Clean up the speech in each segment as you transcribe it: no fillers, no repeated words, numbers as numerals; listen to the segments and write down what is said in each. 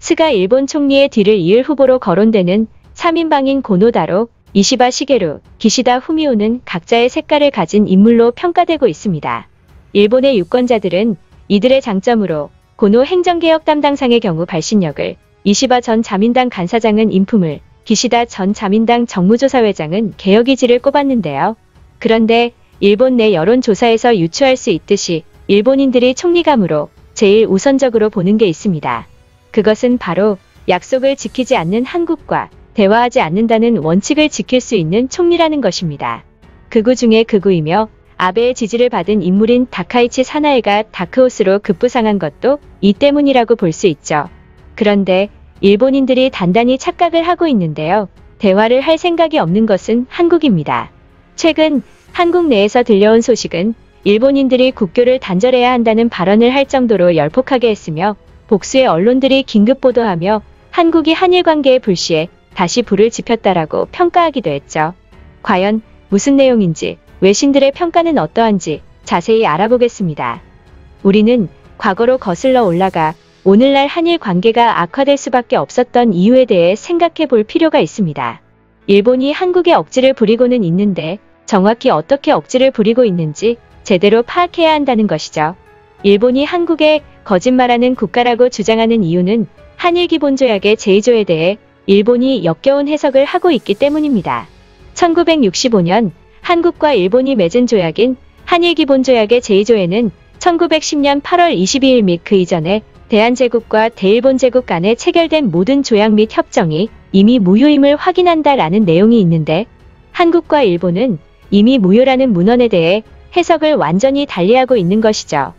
스가 일본 총리의 뒤를 이을 후보로 거론되는 3인방인 고노다로, 이시바 시게루, 기시다 후미오는 각자의 색깔을 가진 인물로 평가되고 있습니다. 일본의 유권자들은 이들의 장점으로 고노 행정개혁 담당상의 경우 발신력을, 이시바 전 자민당 간사장은 인품을, 기시다 전 자민당 정무조사회장은 개혁의지를 꼽았는데요. 그런데 일본 내 여론조사에서 유추할 수 있듯이 일본인들이 총리감으로 제일 우선적으로 보는 게 있습니다. 그것은 바로 약속을 지키지 않는 한국과 대화하지 않는다는 원칙을 지킬 수 있는 총리라는 것입니다. 극우 중에 극우이며 아베의 지지를 받은 인물인 다카이치 사나에가 다크호스로 급부상한 것도 이 때문이라고 볼 수 있죠. 그런데 일본인들이 단단히 착각을 하고 있는데요. 대화를 할 생각이 없는 것은 한국입니다. 최근 한국 내에서 들려온 소식은 일본인들이 국교를 단절해야 한다는 발언을 할 정도로 열폭하게 했으며 복수의 언론들이 긴급 보도하며 한국이 한일 관계의 불씨에 다시 불을 지폈다라고 평가하기도 했죠. 과연 무슨 내용인지, 외신들의 평가는 어떠한지 자세히 알아보겠습니다. 우리는 과거로 거슬러 올라가 오늘날 한일 관계가 악화될 수밖에 없었던 이유에 대해 생각해 볼 필요가 있습니다. 일본이 한국에 억지를 부리고는 있는데 정확히 어떻게 억지를 부리고 있는지 제대로 파악해야 한다는 것이죠. 일본이 한국에 거짓말하는 국가라고 주장하는 이유는 한일 기본조약의 제2조에 대해 일본이 역겨운 해석을 하고 있기 때문입니다. 1965년 한국과 일본이 맺은 조약인 한일 기본조약의 제2조에는 1910년 8월 22일 및 그 이전에 대한제국과 대일본 제국 간에 체결된 모든 조약 및 협정이 이미 무효임을 확인한다라는 내용이 있는데 한국과 일본은 이미 무효라는 문헌에 대해 해석을 완전히 달리하고 있는 것이죠.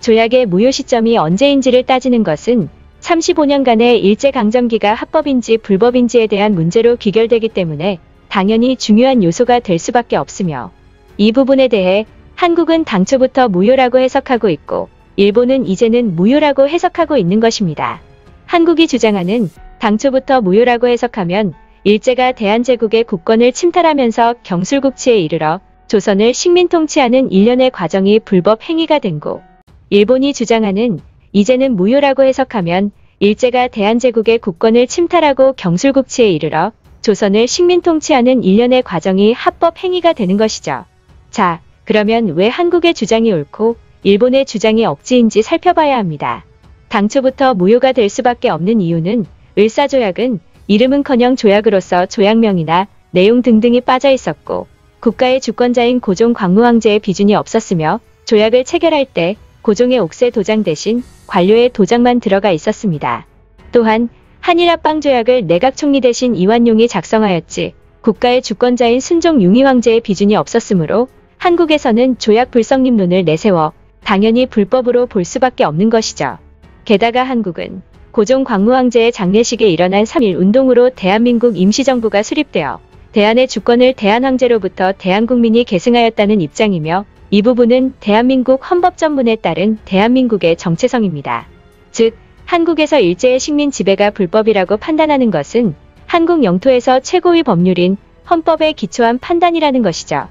조약의 무효 시점이 언제인지를 따지는 것은 35년간의 일제강점기가 합법인지 불법인지에 대한 문제로 귀결되기 때문에 당연히 중요한 요소가 될 수밖에 없으며 이 부분에 대해 한국은 당초부터 무효라고 해석하고 있고 일본은 이제는 무효라고 해석하고 있는 것입니다. 한국이 주장하는 당초부터 무효라고 해석하면 일제가 대한제국의 국권을 침탈하면서 경술국치에 이르러 조선을 식민통치하는 일련의 과정이 불법 행위가 된 고, 일본이 주장하는 이제는 무효라고 해석하면 일제가 대한제국의 국권을 침탈하고 경술국치에 이르러 조선을 식민통치하는 일련의 과정이 합법 행위가 되는 것이죠. 자, 그러면 왜 한국의 주장이 옳고 일본의 주장이 억지인지 살펴봐야 합니다. 당초부터 무효가 될 수밖에 없는 이유는 을사조약은 이름은커녕 조약으로서 조약명이나 내용 등등이 빠져 있었고 국가의 주권자인 고종 광무왕제의 비준이 없었으며 조약을 체결할 때 고종의 옥새 도장 대신 관료의 도장만 들어가 있었습니다. 또한 한일합방조약을 내각총리 대신 이완용이 작성하였지 국가의 주권자인 순종 융의왕제의 비준이 없었으므로 한국에서는 조약 불성립론을 내세워 당연히 불법으로 볼 수밖에 없는 것이죠. 게다가 한국은 고종 광무왕제의 장례식에 일어난 3.1 운동으로 대한민국 임시정부가 수립되어 대한의 주권을 대한황제로부터 대한국민이 계승하였다는 입장이며 이 부분은 대한민국 헌법전문에 따른 대한민국의 정체성입니다. 즉, 한국에서 일제의 식민 지배가 불법이라고 판단하는 것은 한국 영토에서 최고의 법률인 헌법에 기초한 판단이라는 것이죠.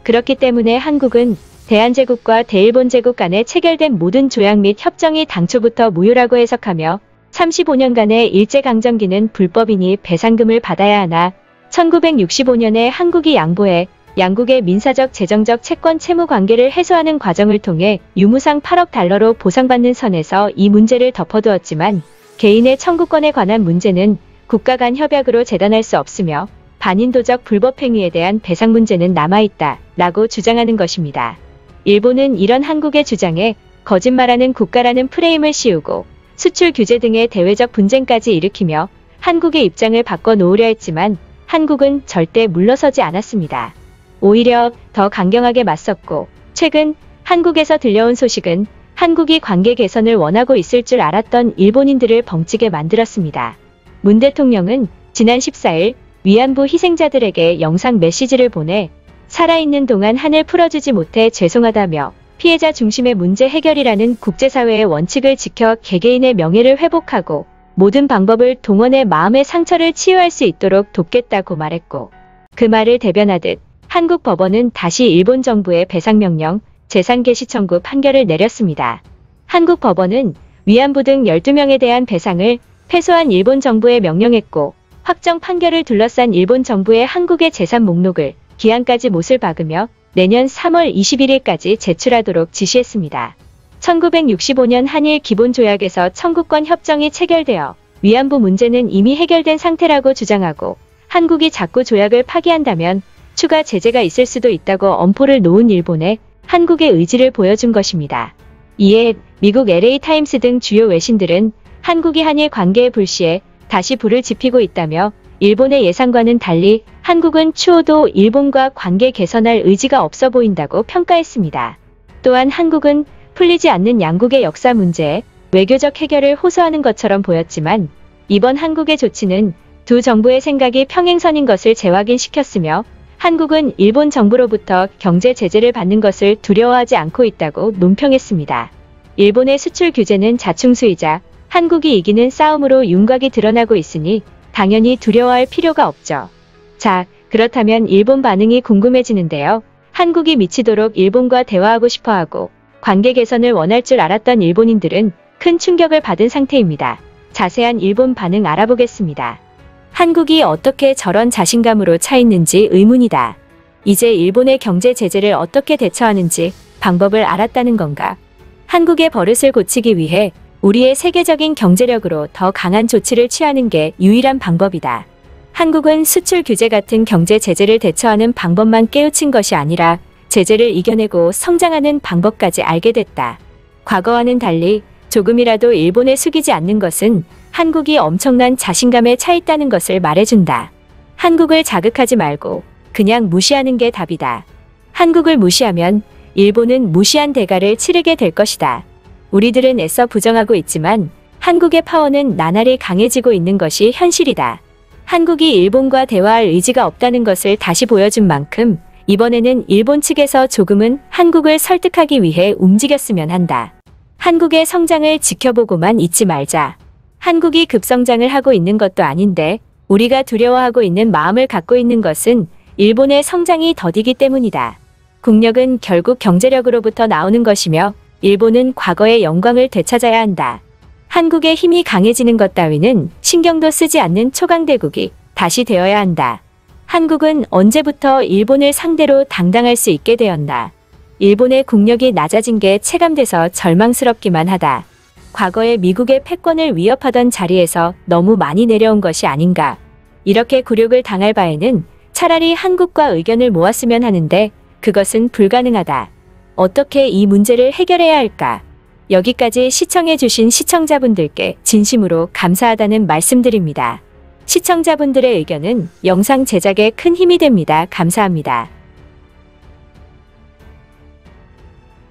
그렇기 때문에 한국은 대한제국과 대일본제국 간에 체결된 모든 조약 및 협정이 당초부터 무효라고 해석하며 35년간의 일제강점기는 불법이니 배상금을 받아야 하나 1965년에 한국이 양보해 양국의 민사적 재정적 채권 채무 관계를 해소하는 과정을 통해 유무상 8억 달러로 보상받는 선에서 이 문제를 덮어두었지만 개인의 청구권에 관한 문제는 국가 간 협약으로 재단할 수 없으며 반인도적 불법행위에 대한 배상 문제는 남아있다 라고 주장하는 것입니다. 일본은 이런 한국의 주장에 거짓말하는 국가라는 프레임을 씌우고 수출 규제 등의 대외적 분쟁까지 일으키며 한국의 입장을 바꿔놓으려 했지만 한국은 절대 물러서지 않았습니다. 오히려 더 강경하게 맞섰고 최근 한국에서 들려온 소식은 한국이 관계 개선을 원하고 있을 줄 알았던 일본인들을 벙찌게 만들었습니다. 문 대통령은 지난 14일 위안부 희생자들에게 영상 메시지를 보내 살아있는 동안 한을 풀어주지 못해 죄송하다며 피해자 중심의 문제 해결이라는 국제사회의 원칙을 지켜 개개인의 명예를 회복하고 모든 방법을 동원해 마음의 상처를 치유할 수 있도록 돕겠다고 말했고 그 말을 대변하듯 한국 법원은 다시 일본 정부의 배상명령, 재산개시 청구 판결을 내렸습니다. 한국 법원은 위안부 등 12명에 대한 배상을 패소한 일본 정부에 명령했고 확정 판결을 둘러싼 일본 정부의 한국의 재산 목록을 기한까지 못을 박으며 내년 3월 21일까지 제출하도록 지시했습니다. 1965년 한일 기본조약에서 청구권 협정이 체결되어 위안부 문제는 이미 해결된 상태라고 주장하고 한국이 자꾸 조약을 파기한다면 추가 제재가 있을 수도 있다고 엄포를 놓은 일본에 한국의 의지를 보여준 것입니다. 이에 미국 LA타임스 등 주요 외신들은 한국이 한일 관계의 불씨에 다시 불을 지피고 있다며 일본의 예상과는 달리 한국은 추호도 일본과 관계 개선할 의지가 없어 보인다고 평가했습니다. 또한 한국은 풀리지 않는 양국의 역사 문제에 외교적 해결을 호소하는 것처럼 보였지만 이번 한국의 조치는 두 정부의 생각이 평행선인 것을 재확인시켰으며 한국은 일본 정부로부터 경제 제재를 받는 것을 두려워하지 않고 있다고 논평했습니다. 일본의 수출 규제는 자충수이자 한국이 이기는 싸움으로 윤곽이 드러나고 있으니 당연히 두려워할 필요가 없죠. 자, 그렇다면 일본 반응이 궁금해지는데요. 한국이 미치도록 일본과 대화하고 싶어하고 관계 개선을 원할 줄 알았던 일본인들은 큰 충격을 받은 상태입니다. 자세한 일본 반응 알아보겠습니다. 한국이 어떻게 저런 자신감으로 차 있는지 의문이다. 이제 일본의 경제 제재를 어떻게 대처하는지 방법을 알았다는 건가? 한국의 버릇을 고치기 위해 우리의 세계적인 경제력으로 더 강한 조치를 취하는 게 유일한 방법이다. 한국은 수출 규제 같은 경제 제재를 대처하는 방법만 깨우친 것이 아니라 제재를 이겨내고 성장하는 방법까지 알게 됐다. 과거와는 달리 조금이라도 일본에 숙이지 않는 것은 한국이 엄청난 자신감에 차 있다는 것을 말해준다. 한국을 자극하지 말고 그냥 무시하는 게 답이다. 한국을 무시하면 일본은 무시한 대가를 치르게 될 것이다. 우리들은 애써 부정하고 있지만 한국의 파워는 나날이 강해지고 있는 것이 현실이다. 한국이 일본과 대화할 의지가 없다는 것을 다시 보여준 만큼 이번에는 일본 측에서 조금은 한국을 설득하기 위해 움직였으면 한다. 한국의 성장을 지켜보고만 있지 말자. 한국이 급성장을 하고 있는 것도 아닌데 우리가 두려워하고 있는 마음을 갖고 있는 것은 일본의 성장이 더디기 때문이다. 국력은 결국 경제력으로부터 나오는 것이며 일본은 과거의 영광을 되찾아야 한다. 한국의 힘이 강해지는 것 따위는 신경도 쓰지 않는 초강대국이 다시 되어야 한다. 한국은 언제부터 일본을 상대로 당당할 수 있게 되었나. 일본의 국력이 낮아진 게 체감돼서 절망스럽기만 하다. 과거에 미국의 패권을 위협하던 자리에서 너무 많이 내려온 것이 아닌가. 이렇게 굴욕을 당할 바에는 차라리 한국과 의견을 모았으면 하는데 그것은 불가능하다. 어떻게 이 문제를 해결해야 할까? 여기까지 시청해주신 시청자분들께 진심으로 감사하다는 말씀드립니다. 시청자분들의 의견은 영상 제작에 큰 힘이 됩니다. 감사합니다.